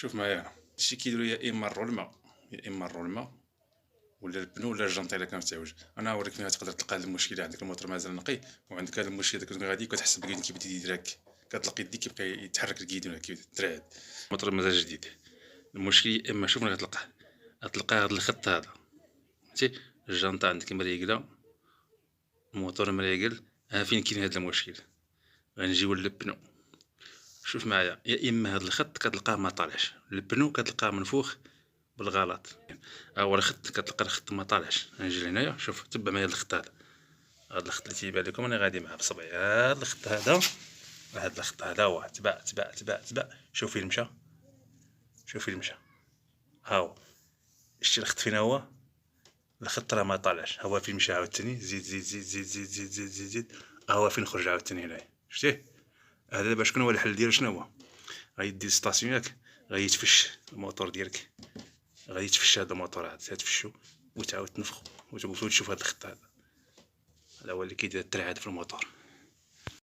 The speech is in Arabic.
شوف معايا هادشي كيديرو يا اما الرولما يا اما الرولما ولا البنو ولا الجنطه الا كانت تعوج. انا نوريك فين تقدر تلقى هاد المشكل. عندك الموتور مازال نقي وعندك هذا المشكل داك غادي كتحس بالكيدون كيبدا يدرك، كتلقى يديك كيبقى يتحرك الكيدون كيترعد. الموتور مازال جديد. المشكل يا اما شوف فين غتلقى هاد الخط هذا فهمتي، الجنطه عندك مريقله، الموتور مريقل. ها فين كاين هاد المشكل. غنجيو للبنو. شوف معايا يا اما هاد الخط كتلقاه ما طالعش، البنو كتلقاه منفوخ بالغلط. ها هو الخط كتلقى الخط ما طالعش. غنجي لهنايا شوف تبع معايا الخط هذا، هاد الخط اللي تيبان لكم انا غادي معاه بصبعي. هاد الخط هذا هاد الخط هذا هو تبع تبع تبع تبع. شوف فين مشى، شوف فين مشى. ها هو شتي الخط فين هو، الخط راه ما طالعش. ها هو فين مشى عاوتاني. زيد زيد زيد زيد زيد زيد زيد زيد زيد. ها هو فين خرج عاوتاني هنايا. شتيه هذا دابا شكون هو الحل ديالو؟ شنو هو؟ غيدي ستاسيون ياك، غيتفش الموتور ديالك، غيتفش هذا الموتور هذا تفشو وتعاود تنفخو وتشوف هذا الخط هذا. هذا هو اللي كيدير الترعاد في الموتور.